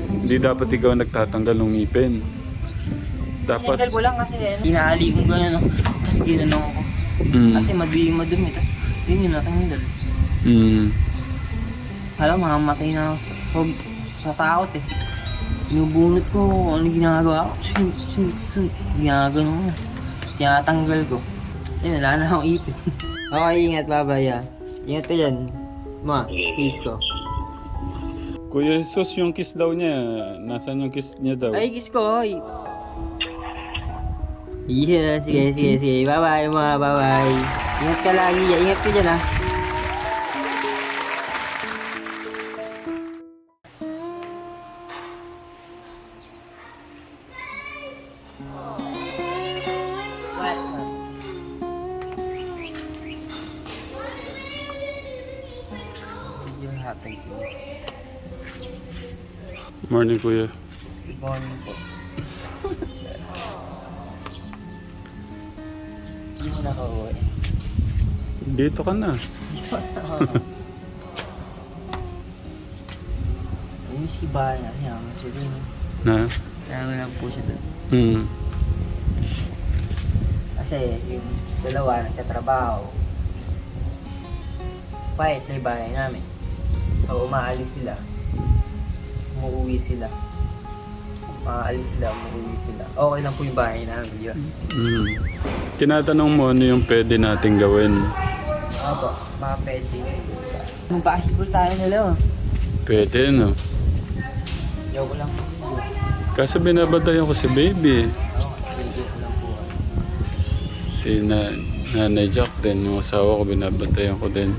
Hindi dapat ikaw nagtatanggal ng ngipin. Dapat... Tinanggal ko lang kasi inaali ko gano'n, no? Tapos ginanong ako. Kasi madumi, tapos yun yun natanggal. Alam, mamamatay na ako sa takot eh. Inubunot ko, ano ginagawa ko? Ginagano ko. Tinatanggal ko. Ayun, wala na akong ipin. Okay, ingat, babay ah. Ingat ka dyan. Kiss ko. Kuya Jesus, yung kiss daw niya. Nasaan yung kiss niya daw? Ay, kiss ko, oy. Yeah, sige. Bye-bye, bye-bye. Ingat ka lagi, ingat ka dyan ah. Morning, Kuya. Good morning po. Hindi mo nakauwi. Dito ka na. Dito ako. Yung si Bahay na, yaman siya dun. Na? Yaman lang po siya dun. Kasi yung dalawa nagtatrabaho. Quiet na yung bahay namin. So umaalis sila. Umuwi sila. Maalis sila, umuwi sila. Okay lang po yung bahay namin yun. Tinatanong mo ano yung pwede nating gawin. Opo, mga pwede. Mag-basketball tayo nila oh. Pwede, no? Joke lang po. Kasi binabatayan ko si baby. Joke lang po. Si Nanay Jack din, yung asawa ko, binabatayan ko din.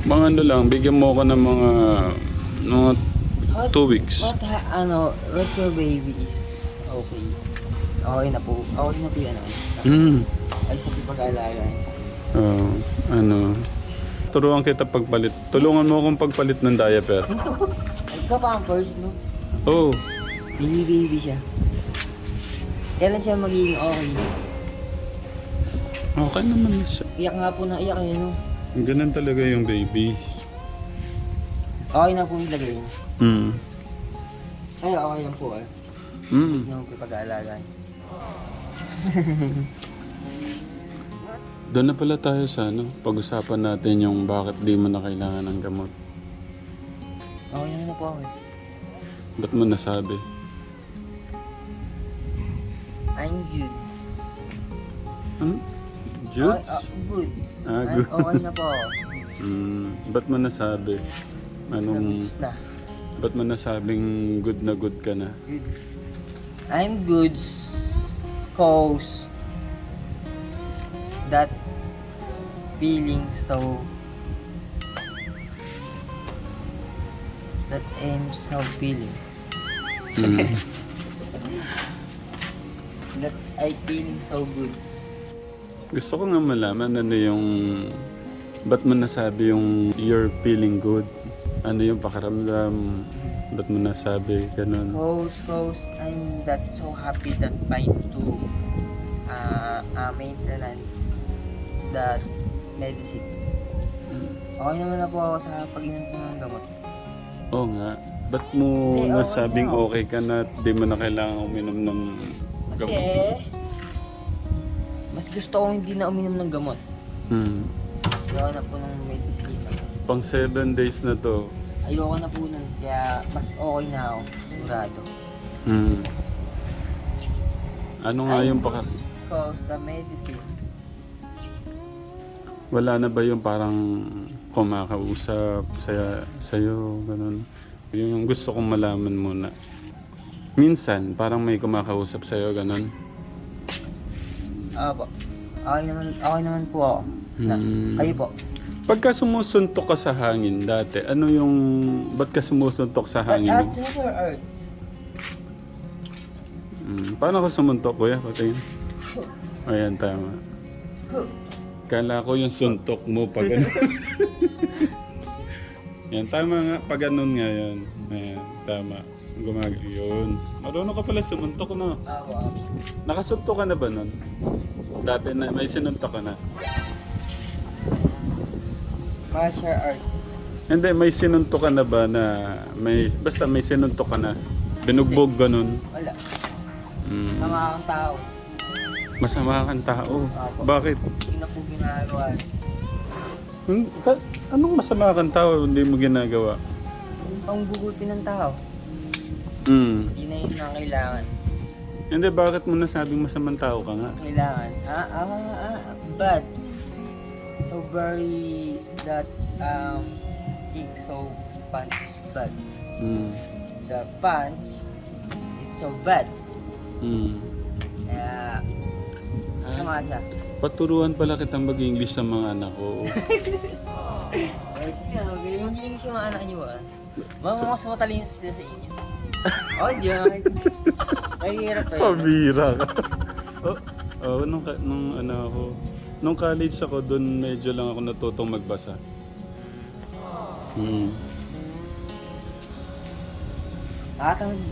Mga ano lang, bigyan mo ko ng mga 2 weeks. What your baby is okay. Okay na po. Okay na po yan. Ay sa pag-alaga. Turuan kita pagpalit. Tulungan mo akong pagpalit ng diaper. Nagka-pampers, no? Oh. Baby siya. Kailan siya magiging okay? Okay naman siya. Iyak nga po na iyak eh, no? Ganun talaga yung baby. Okay na po ilagay niya. Ay, okay lang po eh. Hindi naman po pag-aalaga. Doon na pala tayo sa pag-usapan natin yung bakit di mo na kailangan ng gamot. Okay naman na po ako eh. Ba't mo nasabi? I'm good. Jutes? Good. Good. Okay na po ako. Ba't mo nasabi? Goods na. Ba't mo nasabing good na good ka na? Good. I'm good cause that feeling so that I'm so feelings that I feeling so good. Gusto ko nga malaman ano yung... Ba't mo nasabi yung you're feeling good? Ano yung pakaramdam? Ba't mo nasabi ganun? Cause I'm that so happy that trying to maintenance that medicine. Okay naman na po ako sa pag-inom ko ng gamot. Oo nga. Ba't mo okay nasabing na. okay ka na at di mo na kailangan uminom ng gamot? Kasi mas gusto ko hindi na uminom ng gamot. Ayoko na po ng medicine. Pang 7 days na to. Ayoko na po nun. Kaya mas okay na ako. Sigurado. Ano nga yung Cause the medicine. Wala na ba yung parang kumakausap sa'yo, ganun? Yung gusto kong malaman muna. Minsan, parang may kumakausap sa'yo, ganun? Opo. Okay naman po ako. Kayo po. Pagka sumusuntok ka sa hangin dati, ano yung... Ba't ka sumusuntok sa hangin? But at never earth. Paano ka sumuntok, kuya? Patingin. Ayan, tama. Kala ko yung suntok mo pag ano. Yan, tama nga. Pag ganun nga yan. Ayan, tama. Yun. Marunong ka pala sumuntok, no? Nakasuntok ka na ba nun? Dati may sinuntok ka na. Martial arts. Hindi, may sinuntok ka na ba na basta may sinuntok ka na? Binugbog ganun. Wala. Mm. Sama akong tao. Masama kang tao. Opo. Bakit? Hindi na po ginagawa. Anong masama kang tao hindi mo ginagawa? Yung pangguguti ng tao. Mm. Hindi na yun ang kailangan. Hindi, bakit mo nasabing masamang tao ka nga? Kailangan. Bad. So very that kick so punch is bad. Mm. The punch it's so bad. Mm. Kaya sama siya. Paturuan pala kitang mag-English sa mga anak ko. Mag-iingis yung mga anak niyo ah. Mas matalino sila sa inyo. Oh, Diyan. Mahirap eh. Pabira ka. Nung ano ako, nung college ako, doon medyo lang ako natutong magbasa. Hmm.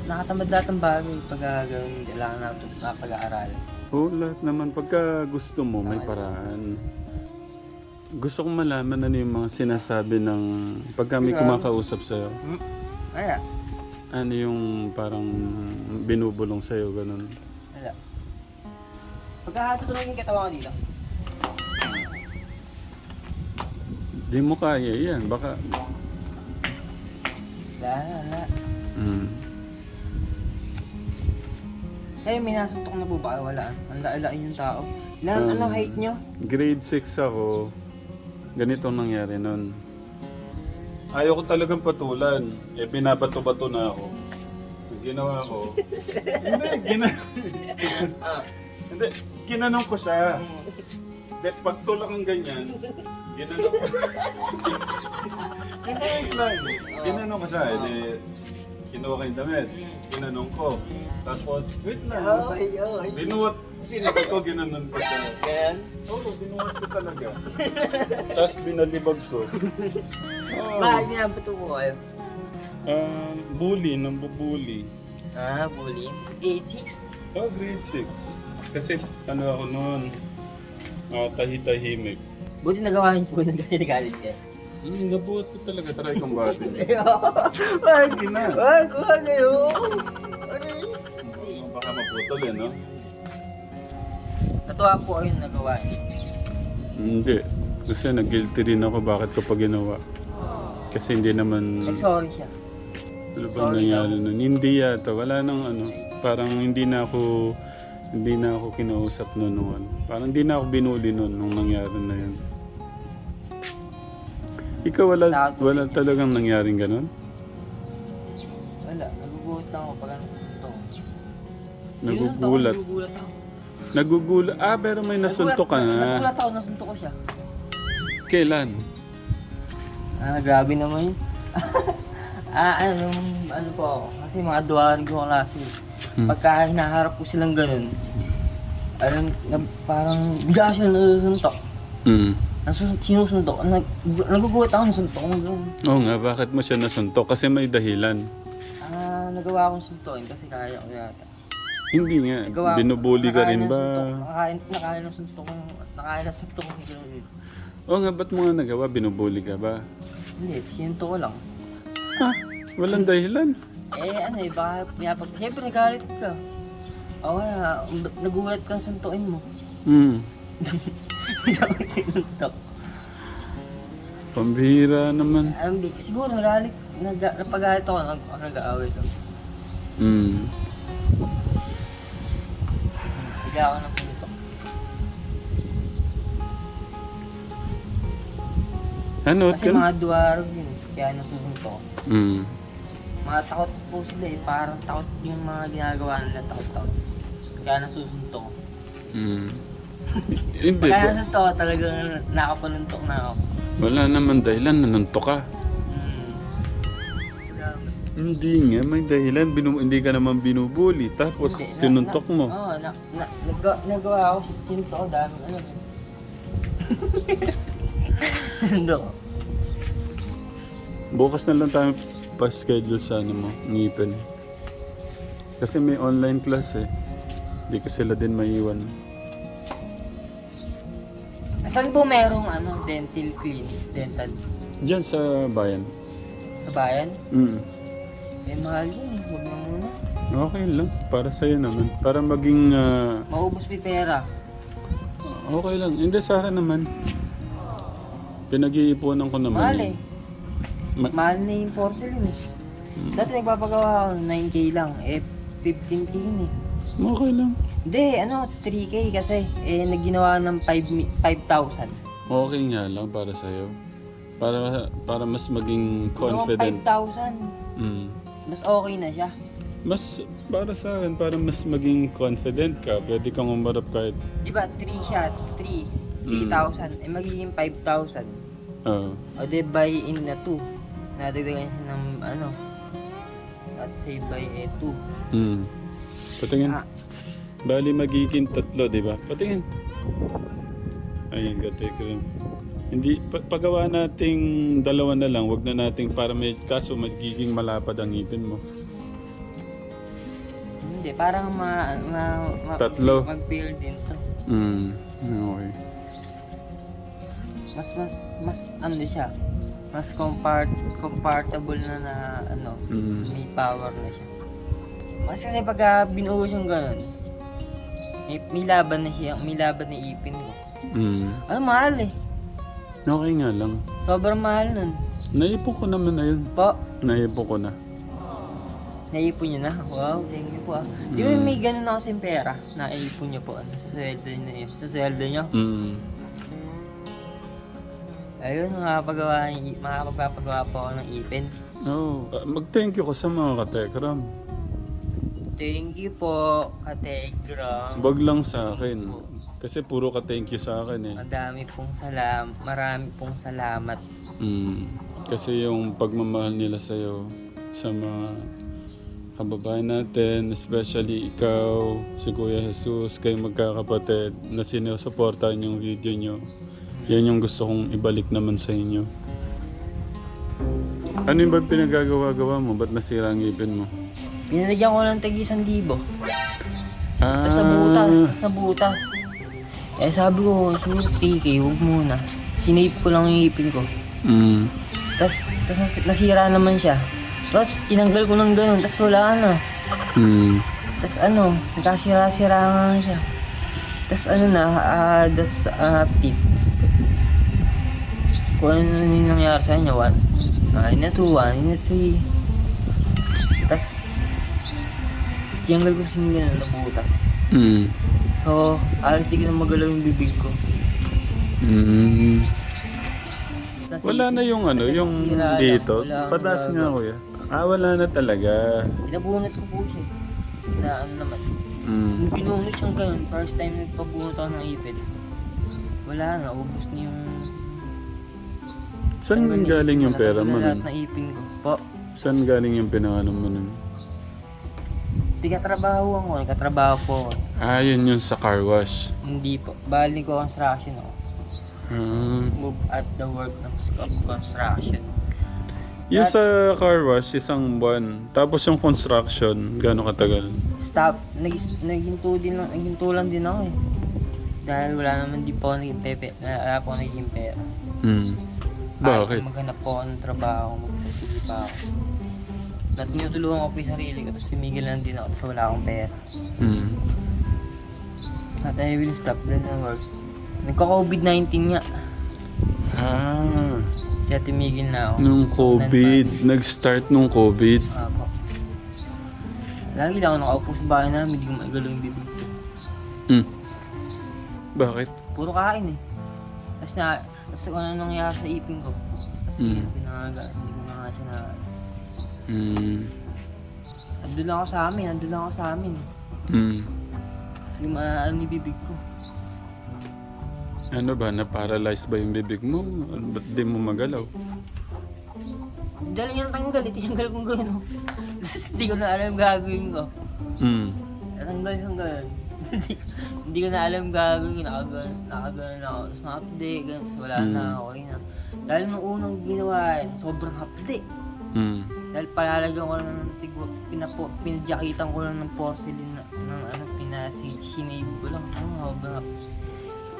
Nakatamad lahat ng bagay pag gawin kailangan natin pag-aaral. Oo, lahat naman. Pagka gusto mo, may paraan. Gusto kong malaman ano yung mga sinasabi ng pagka may kumakausap sa'yo. Wala. Ano yung parang binubulong sa'yo, ganun. Wala. Pagkahatutunan yung katawan ko dito. Di mo kaya yan, baka... Wala. Mm. Eh, may nasuntok na po ba? Wala. Ang laalain yung tao. Anong height nyo? Grade 6 ako. Ganito ang nangyari nun. Ayaw ko talagang patulan. Eh, binabato-bato na ako. Ang ginawa ko... Hindi, ginanong ko siya. Hindi, pagtulak ang ganyan, ginanong ko siya. Ginanong ko siya. Hindi, kinuha ko yung damit. Ginanong ko. Tapos, wait lang. Binuwat. Sinabi ko, ginanon ko siya. Ganyan? Oo, binuwat ko talaga. Tapos binalibag ko. Bakit binabato ko kayo? Bully, nambubully. Bullying. Grade 6? Oh, grade 6. Kasi ano ako noon, tahi-tahimik. Buti nagawa niyo po nun kasi nagalit kayo. Nabuhat ko talaga, try kong batin. Wag na. Wag kayo! Baka maputol eh, no? Natuwa po kayo na nagawa niyo. Hindi. Kasi nag-guilty rin ako bakit ko pa ginawa. Kasi hindi naman... Nag-sorry siya. Ano bang nangyari nun? Hindi yata. Wala nang ano. Parang hindi na ako kinausap noon. Parang hindi na ako binuli noon nung nangyari na yun. Ikaw wala talagang nangyaring ganun? Wala. Nagugulat lang ako pag ano ito. Nagugulat. Nagugulat ako. Nagugulat. Pero may nasuntok ka na. Nagugulat ako. Nasuntok ko siya. Kailan? Grabe naman yun. Ano po ako. Kasi mga duwari ko klase. Pagka hinaharap ko silang ganun, parang bigla siya nasuntok. Sinusuntok. Nagugulat ako, nasuntok ko. Oo nga, bakit mo siya nasuntok? Kasi may dahilan. Nagawa akong suntokin kasi kaya ko yata. Hindi nga. Binubuli ka rin ba? Nakaya ng suntok ko. Oo nga, ba't mo nga nagawa? Binubuli ka ba? Hindi, sinuntok ko lang. Walang dahilan. Baka siyempre nagalit ka. Nagulat ka suntukin mo. Hindi ako sinuntok. Pambihira naman. Siguro napagalit ako, nag-aaway ka. Bigla ako ng suntok. Ano? Kasi mga duwarog yun, kaya nasusuntok. Mga takot po sila parang takot yung mga ginagawa nila, takot. Kaya nasusuntok. Hindi Kaya ba? nasuntok talagang nakapanuntok na ako. Wala naman dahilan, nanuntok ka. Hindi nga, may dahilan. Hindi ka naman binubuli. Tapos sinuntok mo. Oo, nagawa ako, sinuntok ko dami. Sinuntok ko. Bukas na lang tayo pa-schedule sa mo, ngipin. Kasi may online class eh. Hindi ko sila din maiwan. Saan po merong dental clinic? Dental? Diyan sa bayan. Sa bayan? Mm. Eh, mahal yun eh. Huwag na muna. Okay lang. Para sa'yo naman. Para maging... Maubos may pera. okay lang. Hindi sa akin naman. Pinag-iipunan ko naman. Mahal yun. eh. Mahal na yung porcelain eh. Dati nagpapagawa ako 9K lang. Eh, 15K yun eh. Okay lang. Hindi, 3K kasi. Eh, nagginawa ng 5,000. Okay nga lang para sa'yo. Para mas maging confident. 5,000. Mm. Mas okay na siya. Mas para sa akin, para mas maging confident ka, pwede kang umarap kahit... Di ba, 3 siya, 3,000. Eh, magiging 5,000. Oo. O de, buy in na 2. Nadagdagan siya ng, let's say, buy 2. Mm. Patingin. Ah, Bali magiging 3, di ba? Patingin. Ayun, gatay ko rin. Hindi, paggawa nating 2 na lang, wag na nating para may kaso magiging malapad ang ngipin mo. hindi, parang Tatlo. mag-feel din to. Mm. Okay. Mas siya. Mas comfortable na may power na siya. Mas kasi pagka binuhos yung ganun, may laban na siya, may laban na ipin ko. Mm. Mahal eh. Okay nga lang. Sobrang mahal nun. Naipon ko naman na yun. Po, Naipon ko na. naipon niyo na. Wow, thank you po. Di ba may ganun ako sa pera? Naipon niyo po. Sa sweldo niyo na yun. Sa sweldo niyo. Mm. Ayun, makakapagpapagawa po ako ng ipin. Oh, mag-thank you ka sa mga katekram. Thank you po, Kategram. Wag lang sa akin. Kasi puro ka thank you sa akin eh. Marami pong salamat. Mm. Kasi yung pagmamahal nila sa'yo, sa mga kababayan natin, especially ikaw, si Kuya Jesus, kayo magkakapatid, na sinusuportahan yung video nyo. Yan yung gusto kong ibalik naman sa inyo. Ano yung ba pinagagawa-gawa mo? Ba't nasira ang ngipin mo? Pinalagyan ko ng tagi 1,000. Ah, Tapos nabutas. Eh sabi ko, siguro 3K, huwag muna. Sinape ko lang yung ipin ko. Mm. Tapos nasira naman siya. Tapos tinanggal ko ng ganun, tapos wala na. Mm. Tapos nagkasira-sira nga siya. Tapos that's tip. Kung ano yung nangyari sa kanya, 1 na 2, 1 na 3. Tapos tinanggal ko siya ganun, nabutas. Mm. So, alas di ko na magalaw yung bibig ko. Mm. Sa Wala na yung yung Sira lang. dito. Wala Pataas akong nga kuya. Wala na talaga. Pinabunot ko po siya. Tapos naman. Mm. Yung pinunot siyang ganun, first time nagpabunot ako ng ipin. Wala na, ubos na yung... Saan galing yung pera mo Lahat nun? ng ipin ko. Po, Saan galing yung pinano mo nun? nagkatrabaho po ako. Yun yung sa car wash. Hindi po, bali ko construction ako. Move at the work ng construction. Yung sa car wash, 1 buwan. Tapos yung construction, gaano katagal? Stop, naghinto lang din ako eh. Dahil wala naman din po ako wala po ako naging pera. Bakit? Kahit maghanap po ako ng trabaho, magpasili pa ako. At tinutulungan ko po yung sarili ko, tapos tumigil lang din ako, tapos wala akong pera. At I will stop then na work. Nagka-COVID-19 nga. Kaya tumigil na ako. Nung COVID, nag-start nung COVID. Apo. Lagi lang ako nakaupo sa bahay namin, hindi ko maigalaw yung bibig ko. Bakit? Puro kain eh. Tapos kung ano nangyari sa ipin ko. Tapos pinangaga, hindi ko na nga siya na... Andun lang ako sa amin. Yung yung bibig ko. Ano ba? Na-paralyze ba yung bibig mo? Ba't di mo magalaw? Dahil yung tinanggal kong gano'n. Tapos hindi ko na alam yung gagawin ko. Natanggal yung gano'n. Hindi ko na alam yung gagawin ko. Nakagano'n ako. Tapos hapde, gano'n. Tapos wala na ako. Dahil nung unang ginawa yun, sobrang hapde. Dahil palalagyan ko lang ng tigwa, pinadyakitan ko lang ng porcelain ng sinave ko lang. Sobrang hapde.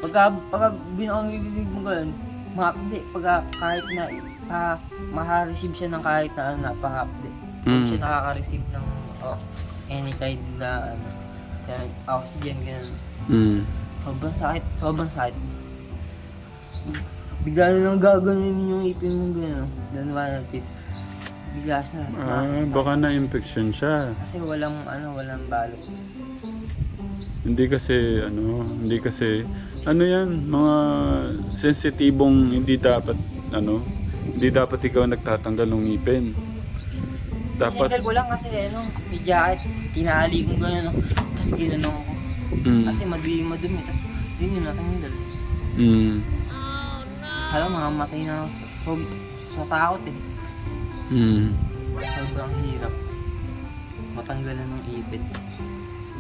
Pagka binakang bibig mo gano'n, Mahapde. Kahit na makareceive siya ng kahit na ano, napahapde. Mm. Hindi siya nakaka-receive ng any kind na ano. Kaya oxygen, ganun. Mm. Sobrang sakit. Bigla na lang gaganin yung ipin mo gano'n. Then malapit. Bigla siya. Baka na-infection siya. Kasi walang balot. Hindi kasi, yan, mga sensitibong hindi dapat ikaw nagtatanggal ng ngipin. Dapat, Tinanggal ko lang kasi may jacket, tinali ko gano'n. Tapos ginanong ko. Kasi madumi, tapos yun yung natanggal. Alam, mamamatay na ako sa takot eh. Sobrang hirap. Matanggalan ng ipin.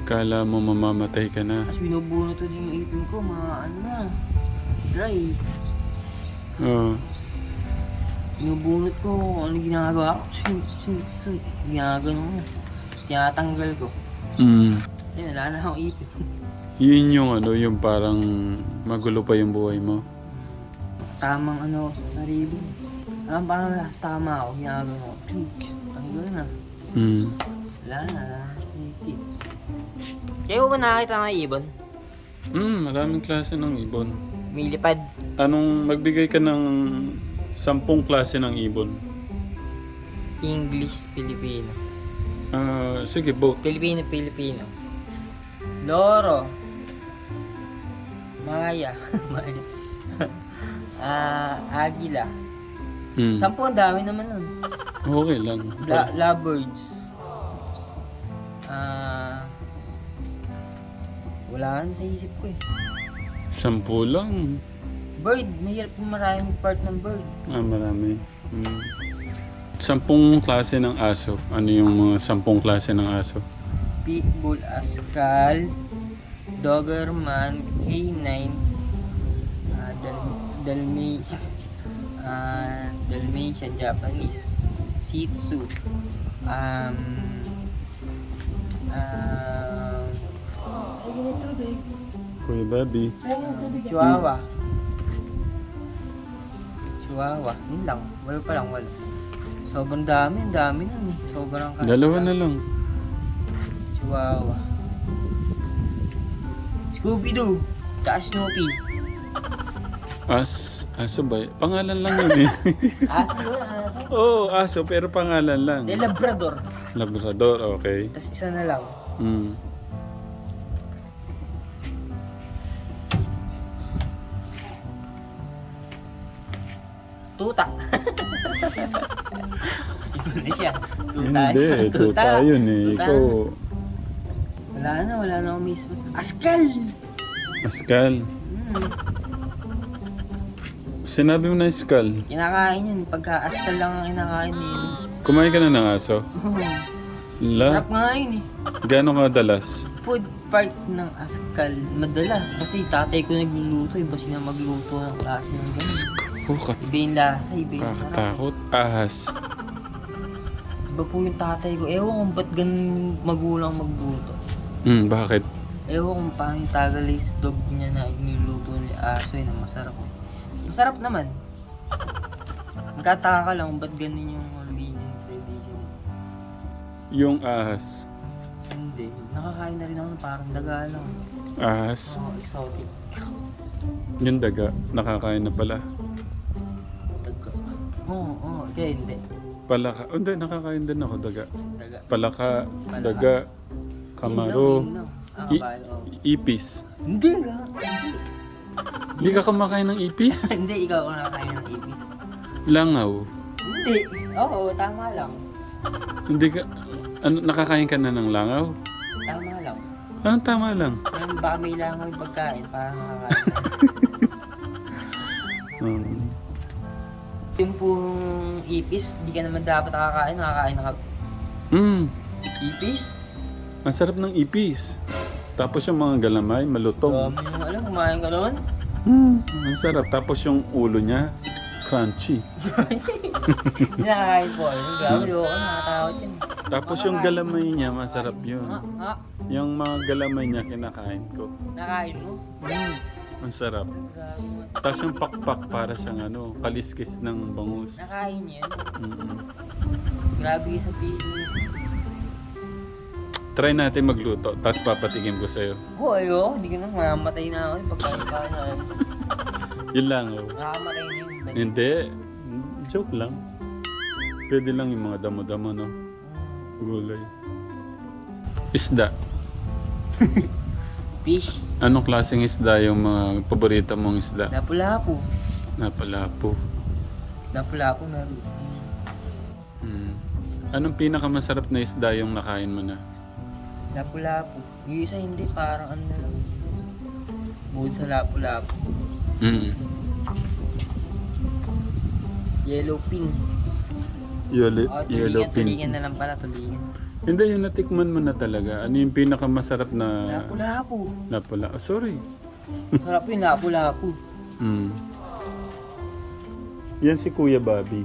kala mo mamamatay ka na. Tapos binubunot ko din yung ipin ko, dry. Oo. Binubunot ko, ano ginagawa ko? Ginagano ko. Tinatanggal ko. Yun, wala na akong ipin. Yun yung parang magulo pa yung buhay mo. Tamang sa sarili. Parang last tama ako, ginagawa ko. Tanggal na. Wala na, sige. Kaya mo ba nakakita ng ibon? Maraming klase ng ibon. May lipad. Magbigay ka ng 10 klase ng ibon? English, Filipino. Sige, both. Filipino. Loro. Maya. Agila. 10, ang dami naman nun. Okay lang. Lovebirds. Wala sa isip ko eh. 10 lang. Bird, mahirap yung maraming part ng bird. Marami. 10 klase ng aso. Ano yung mga 10 klase ng aso? Pitbull, Askal, Doberman, Canine, Dalmatian, Japanese, Shih Tzu, Kuya Bobby. Chihuahua. Yun lang. Wala. Sobrang dami nun eh. Sobrang kahit. 2 na lang. Chihuahua. Scooby-Doo. Snoopy. Aso ba? Pangalan lang yun eh. Aso. Oo, aso pero pangalan lang. Labrador. Labrador, okay. Tapos isa na lang. Tuta. Hindi siya. Hindi, tuta yun eh. Ikaw, Wala na ako mismo. Askal! Askal. Sinabi mo na Askal. Kinakain yun. Pagka askal lang ang kinakain yun. Kumain ka na ng aso? Sarap nga yun eh. Gano'ng kadalas? Food part ng askal. Madalas. Kasi tatay ko nagluluto. Iba siya magluto ng klase ng gano'n. Iba yung lasa, iba yung sarap. Kakatakot. Ahas. Iba po yung tatay ko. Ewan kung ba't ganun magulang magluto. Bakit? Ewan kung paano yung Tagalese dog niya na niluluto ni aso yun. Masarap. Masarap naman. Magkataka ka lang kung ba't ganun yung tradition. Yung ahas. Hindi. Nakakain na rin ako ng parang daga lang. Ahas. Exotic. Yung daga. Nakakain na pala. Daga. Oo. Kaya hindi. Palaka. Hindi, nakakain din ako daga. Daga. Palaka. Daga. Kamaro. Yun lang. Ipis. Hindi. Hindi ka kumakain ng ipis? Hindi, ikaw ang nakakain ng ibis. Langaw. Hindi. Oo, tama lang. Hindi ka... nakakain ka na ng langaw? Tama lang. Anong tama lang? Baka may langaw yung pagkain para nakakain. Yung pong ipis, di ka naman dapat nakakain ka. Ipis? Ang sarap ng ipis. Tapos yung mga galamay, malutong. Dami nung alam, kumain ka doon? Ang sarap. Tapos yung ulo niya, crunchy. Nakakain po. Grabe, ako nakatakot yun. Tapos yung galamay niya, masarap yun. Ha? Yung mga galamay niya, kinakain ko. Nakain mo? Ang sarap. Grabe mo. Tapos yung pakpak para siyang ano, kaliskis ng bangus. Nakain niya yun. Mm. Grabe sa piso. Try natin magluto, tapos papatikim ko sa'yo. Ayo, hindi ko na mamamatay na ako. Pagkain pa na. Yun lang, oh. Makamatay na yun. Hindi. Joke lang. Pwede lang yung mga damo-damo, no? Gulay. Isda. Fish. Anong klaseng isda yung mga paborito mong isda? Lapu-lapu. Napalapo. Lapu-lapu na rin. Hmm. Anong pinakamasarap na isda yung nakain mo na? Lapu-lapu. Yung isa hindi, parang ano na lang. Bukod sa lapu-lapu. Mm. Yellow pin. Yellow pin. Tulingan na lang pala, tulingan. Hindi, yung natikman mo na talaga. Ano yung pinakamasarap na... Lapu-lapu. Napala. Oh, sorry. Sarap yung lapu-lapu. Mm. Yan si Kuya Bobby.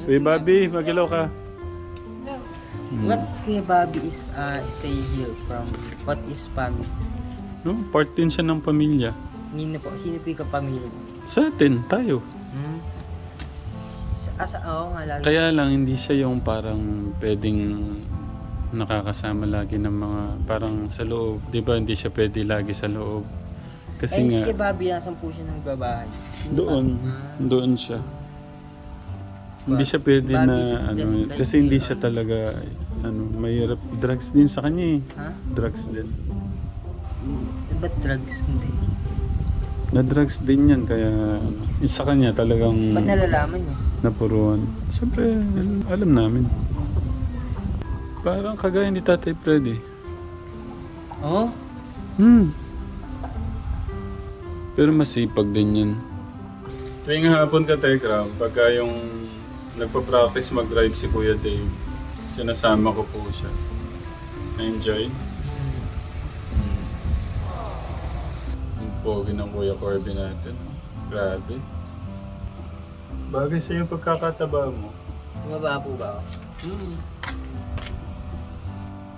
Kuya Bobby, magilaw ka. What Kuya Bobby is stay here from what is family? No, part din siya ng pamilya. Sino po yung kapamilya? Sa atin, tayo. Hmm? Oo nga lalo. Kaya lang, hindi siya yung parang pwedeng nakakasama lagi ng mga parang sa loob. Di ba, hindi siya pwede lagi sa loob. Kasi Si nga, Kuya Bobby, nasan po siya ng babahay? doon siya. Hindi siya pwede na, Bobby's ano, just like kasi hindi siya talaga, ano, mahirap. Drugs din sa kanya eh. Ha? Drugs din. Ba't drugs? Hindi. Na-drugs din yan, kaya ano, yung sa kanya talagang Ba't nalalaman niyo? napuruan. Siyempre, alam namin. Parang kagaya ni Tatay Freddy. Oo? Pero masipag din yan. Tuwing hapon ka, Tekram, pagka yung nagpa-practice mag-drive si Kuya Dave, sinasama ko po siya. Na-enjoy? Ang pogi ng Kuya Corby natin. Grabe. Bagay sa yung pagkakataba mo. Tumaba po ba ako?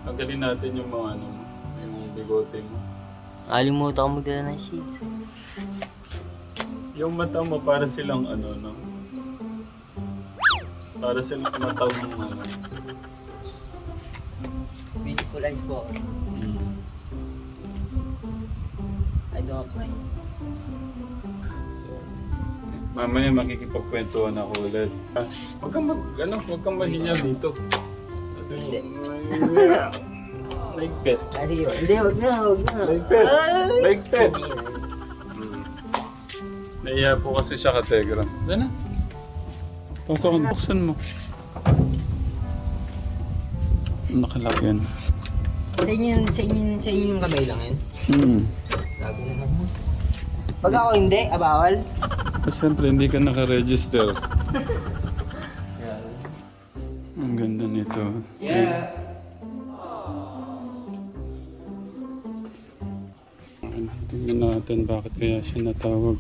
Tanggalin natin yung mga ano mo, yung bigote mo. Alimutan ko magdala ng sheets. Yung mata mo para silang ano, no? Para silang mata mo ano. Beautiful eyes po ako. I don't mind. Mamaya makikipagkwentuhan ako ulit. Huwag kang huwag kang mahiya dito. Hindi. Maigpit. Sige ba? Hindi, huwag na. Maigpit. Maigpit. Hindi na. Naiya po kasi siya ka Telegram. Dana. Pasokan, buksan mo. Nakalaki yan. Sa inyo yung kamay lang yan? Grabe naman mo. Pag ako hindi, bawal. Siyempre, hindi ka naka-register. Ang ganda nito. Yeah. Tingnan natin bakit kaya siya natawag.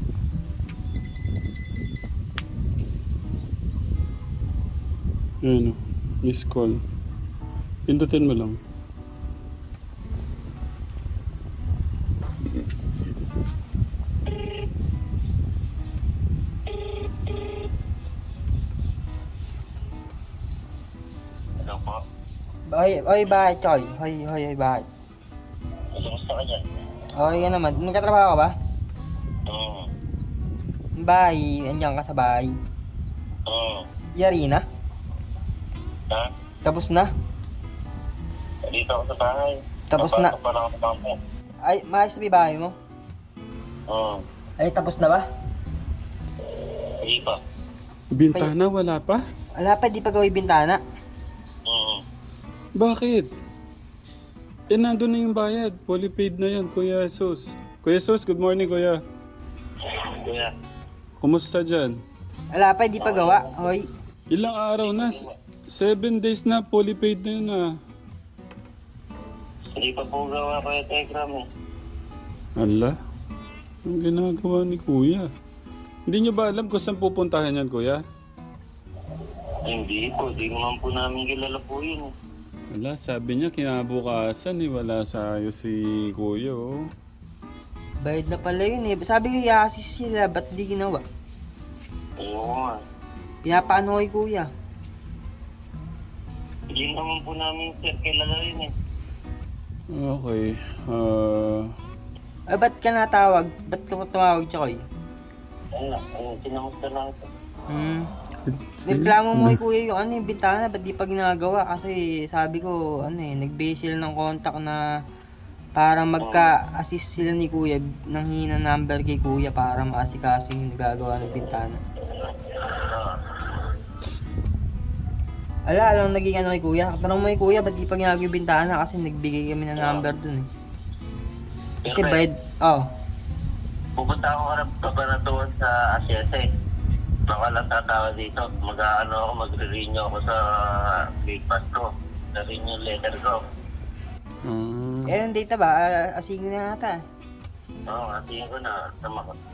Ayan o, miss call. Pindutin mo lang. Hello po. Oy, bahay, Choy. Hoy, bahay. Kumusta ka dyan? Okay ka naman. Nagkatrabaho ka ba? Oo. Bahay, andiyan ka sa bahay. Oo. Yari na? Ha? Tapos na? Dito ako sa bahay. Tapos na. Papasok pa lang ako sa bangko. Ay, maayos na ba yung bahay mo? Oo. Ay, tapos na ba? Hindi pa. Bintana, wala pa? Wala pa, di pa gawin bintana. Oo. Bakit? Eh, nandun na yung bayad. Fully paid na yan, Kuya Jesus. Kuya Jesus, good morning, Kuya. Kuya. Kumusta dyan? Wala pa, di pa gawa. Hoy. Ilang araw na? 7 days na, fully paid na yun ah. Hindi pa po gawa ko yung Telegram eh. Ala, ang ginagawa ni Kuya. Hindi nyo ba alam kung saan pupuntahan yan, Kuya? Hindi po. Di naman po namin kilala po yun eh. Wala, sabi niya kinabukasan eh, wala sa ayos si Kuya oh. Bayad na pala yun eh. Sabi ko i-assist sila, ba't di ginawa? Oo nga. Pinapaano kay kuya? Hindi naman po namin sir kilala rin eh. Okay. Ay, ba't ka natawag? Ba't ka tumawag, Choy? Ayun, sinamusta lang ito. Reklamo mo kay kuya yung yung bintana, ba't di pa ginagawa? Kasi sabi ko, nagbase sila ng contact na para magka-assist sila ni kuya nang hina number kay kuya para maasikaso yung nagagawa ng bintana. Alam naging kay kuya. Tanong mo kay kuya, ba't di pa ginagawa yung bintana? Kasi nagbigay kami ng number dun eh. Kasi bayad, Pupunta ako harap kabanatuan sa ACS. Baka lang tatawa dito. Magre-renew ako sa big pass ko. Na-renew letter ko. Yung data ba? Asing na ata. Oo, atingin ko na.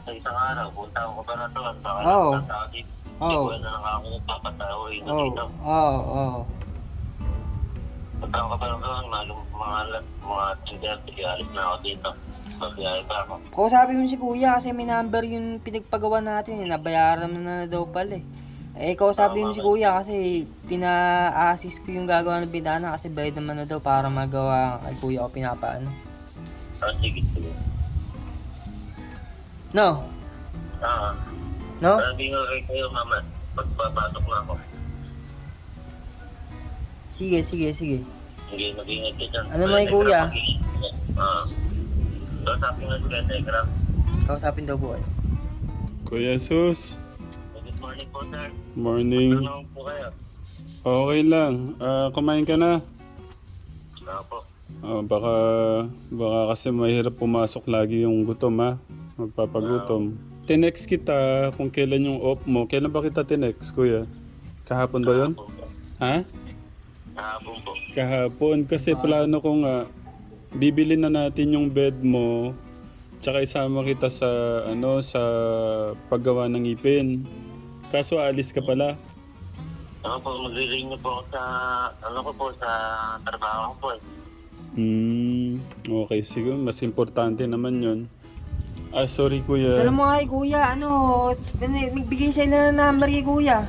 Sa isang araw, punta ako kabanatuan. Baka Oo. lang tatawa dito. Hindi ko na lang ako papatawain na dito. Punta ako kabanatuan, mga tindel, alis na ako dito. Pagbiyahe pa ako. Kausapin mo si kuya kasi may number yung pinagpagawa natin eh. Nabayaran mo na daw pala eh. Kausapin mo si kuya kasi pina-assist ko yung gagawa ng bintana kasi bayad naman na daw para magawa kay kuya o pinapaano. Sige. No? No? Sabi nga kay kayo, mama, pagpapasok na ako. Sige. Hindi, mag-ingat ka dyan. Ano mo kay kuya? Kausapin nga si Telegram. Kausapin daw po eh. Kuya Jesus. Good morning po, sir. Morning. Ano po kayo? Okay lang. Kumain ka na? Opo. Baka kasi mahirap pumasok lagi yung gutom ha. Magpapagutom. Tinext kita kung kailan yung off mo. Kailan ba kita tinext, kuya? Kahapon ba yun? Ha? Kahapon po. Kahapon. Kasi plano ko nga, bibili na natin yung bed mo. Tsaka isama kita sa, sa paggawa ng ngipin. Kaso alis ka pala. Ako po, magre-renew po ako sa, sa trabaho ko po eh. Okay, siguro. Mas importante naman yun. Sorry kuya. Alam mo nga kay kuya, nagbigay sila ng number kay kuya.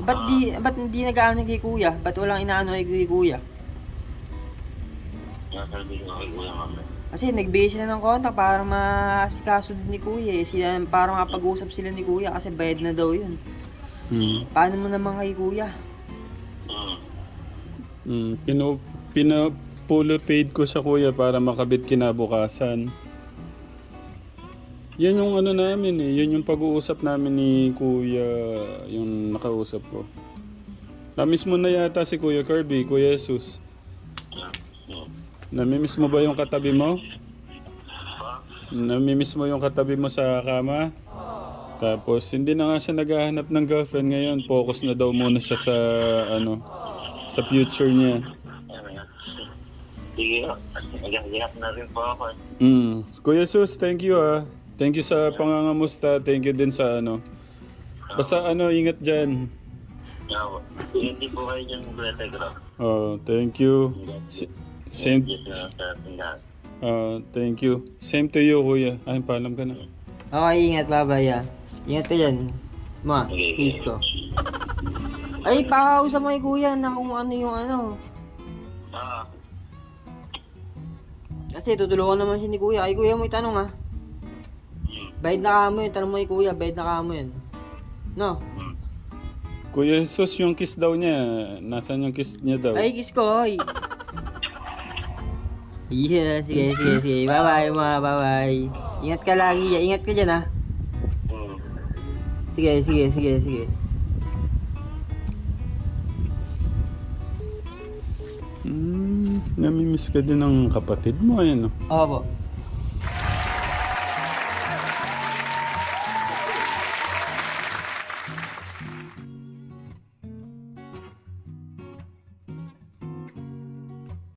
Ba't hindi nag-ano kay kuya? Ba't walang inaano kay kuya? Nasabi ko kay kuya, mama. Kasi nagbigay sila ng contact para maasikaso ni kuya eh. Para mapag-usap sila ni kuya kasi bayad na daw yun. Paano mo naman kay kuya? Pino paid ko sa kuya para makabit kinabukasan. Yan yung namin eh. Yan yung pag-uusap namin ni kuya, yung nakausap ko. Namiss mo na yata si Kuya Kirby, Kuya Jesus. Namimiss mo ba yung katabi mo? Namimiss mo yung katabi mo sa kama? Tapos hindi na nga siya naghahanap ng girlfriend ngayon. Focus na daw muna siya sa sa future niya. Sige, mag-iyak na rin po ako. Kuya Sus, thank you ah. Thank you sa pangangamusta. Thank you din sa Basta ingat dyan. Hindi po kayo dyan ng Telegram. Thank you. Same. Thank you. Same to you, kuya. Ay, paalam ka na. Okay, ingat, babay ah. Ingat ka dyan. Peace ko. Ay, pakausap mo kay kuya na kung ano yung Kasi tutulungan naman siya ni kuya. Ay, kuya mo itanong ah. Bayad na kamo yun. Tanong mo kay kuya, bayad na kamo yun. No? Kuya Jesus, yung kiss daw niya. Nasaan yung kiss niya daw? Ay, kiss ko, hoy. Yeah, sige. Bye-bye, bye-bye. Ingat ka lagi. Ingat ka dyan, ha? Sige. Namimiss ka din ng kapatid mo, Opo.